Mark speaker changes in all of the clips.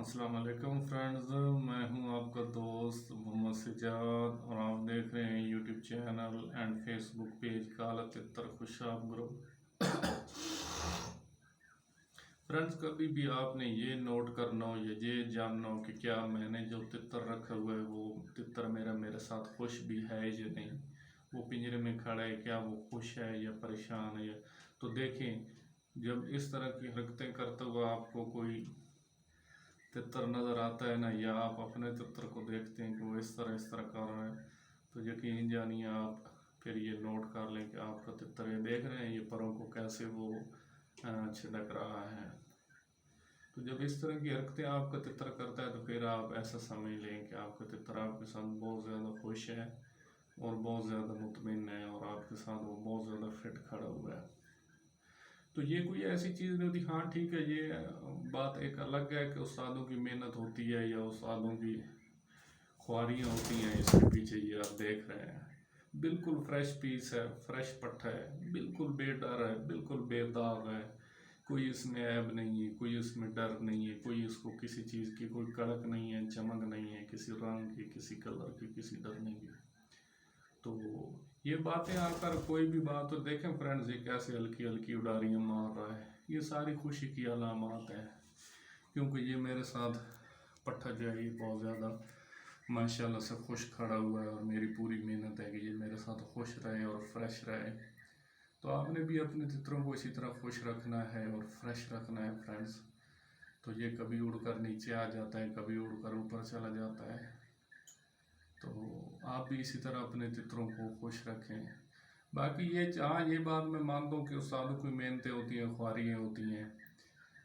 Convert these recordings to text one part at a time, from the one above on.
Speaker 1: अस्सलाम वालेकुम फ्रेंड्स, मैं हूं आपका दोस्त मोहम्मद सजाद और आप देख रहे हैं YouTube channel and Facebook page काला तितर खुशाब ग्रुप। फ्रेंड्स, कभी भी आपने ये नोट करना हो या ये जानना हो कि क्या मैंने जो तितर रखा हुआ है वो तितर मेरे साथ खुश भी है या नहीं, वो पिंजरे में खड़ा है, क्या वो खुश है या परेशान है। तो देखें, जब इस तरह की हरकतें करते हुए आपको कोई तितर नज़र आता है ना, या आप अपने तितर को देखते हैं कि वो इस तरह कर रहा है, तो यकीन जानिए आप फिर ये नोट कर लें कि आपका तितर, ये देख रहे हैं ये परों को कैसे वो छिड़क रहा है। तो जब इस तरह की हरकतें आपका तितर करता है तो फिर आप ऐसा समझ लें कि आपका तितर आपके साथ बहुत ज़्यादा खुश है और बहुत ज़्यादा मुतमिन है और आपके साथ वो बहुत ज़्यादा फिट खड़ा हुआ है। तो ये कोई ऐसी चीज़ नहीं होती। हाँ ठीक है, ये बात एक अलग है कि उस्तादों की मेहनत होती है या उस्तादों की ख्वारियाँ होती हैं इसके पीछे। ये आप देख रहे हैं बिल्कुल फ्रेश पीस है, फ्रेश पट्टा है, बिल्कुल बेडर है, बिल्कुल बेदाग है, कोई इसमें ऐब नहीं है, कोई इसमें डर नहीं है, कोई इसको किसी चीज़ की कोई कड़क नहीं है, चमक नहीं है, किसी रंग की, किसी कलर की, किसी डर नहीं है। तो ये बातें आकर कोई भी बात हो, देखें फ्रेंड्स ये कैसे हल्की हल्की उड़ारियाँ मार रहा है, ये सारी खुशी की अलामत है। क्योंकि ये मेरे साथ पट्ठा जो है ये बहुत ज़्यादा माशाल्लाह से खुश खड़ा हुआ है और मेरी पूरी मेहनत है कि ये मेरे साथ खुश रहे और फ्रेश रहे। तो आपने भी अपने तितरों को इसी तरह खुश रखना है और फ्रेश रखना है फ्रेंड्स। तो ये कभी उड़कर नीचे आ जाता है, कभी उड़कर ऊपर चला जाता है। तो आप भी इसी तरह अपने तितरों को खुश रखें। बाकी ये बात मैं मानता हूँ कि उस्तादों की मेहनतें होती हैं, ख्वारियाँ होती हैं।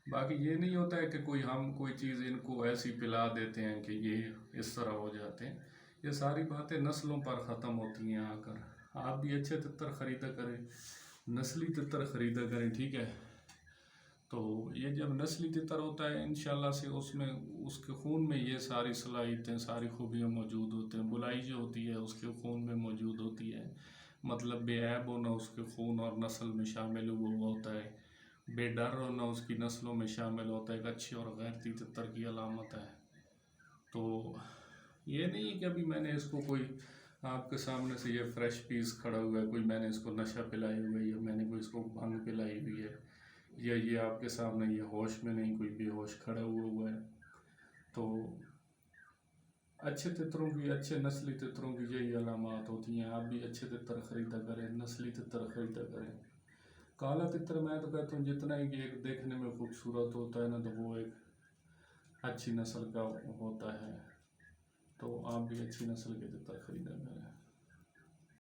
Speaker 1: बाकी ये नहीं होता है कि हम कोई चीज़ इनको ऐसी पिला देते हैं कि ये इस तरह हो जाते हैं। ये सारी बातें नस्लों पर ख़त्म होती हैं आकर। आप भी अच्छे तितर ख़रीदा करें, नस्ली तितर ख़रीदा करें, ठीक है। तो ये जब नस्ली तितर होता है इंशाल्लाह से उसमें उसके खून में ये सारी सलाहियतें, सारी खूबियाँ मौजूद होते हैं। बुलाई जो होती है उसके खून में मौजूद होती है, मतलब बेऐब होना उसके खून और नस्ल में शामिल हुआ होता है, बेडर होना उसकी नस्लों में शामिल होता है, एक अच्छी और गैरती तितर की अलामत है। तो ये नहीं है कि अभी मैंने इसको कोई आपके सामने से ये फ्रेश पीस खड़ा हुआ है, कोई मैंने इसको नशा पिलाई हुई है या मैंने कोई इसको भंग पिलाई हुई है, या ये आपके सामने ये होश में नहीं कोई बेहोश खड़ा हुआ है। तो अच्छे तितरों की, अच्छे नस्ली तितरों की यही अलामत होती हैं। आप भी अच्छे तितर ख़रीदा करें, नस्ली तितर ख़रीदा करें। काला तितर मैं तो कहता हूँ जितना ही एक देखने में खूबसूरत होता है ना, तो वो एक अच्छी नस्ल का होता है। तो आप भी अच्छी नस्ल के तितर ख़रीदा करें।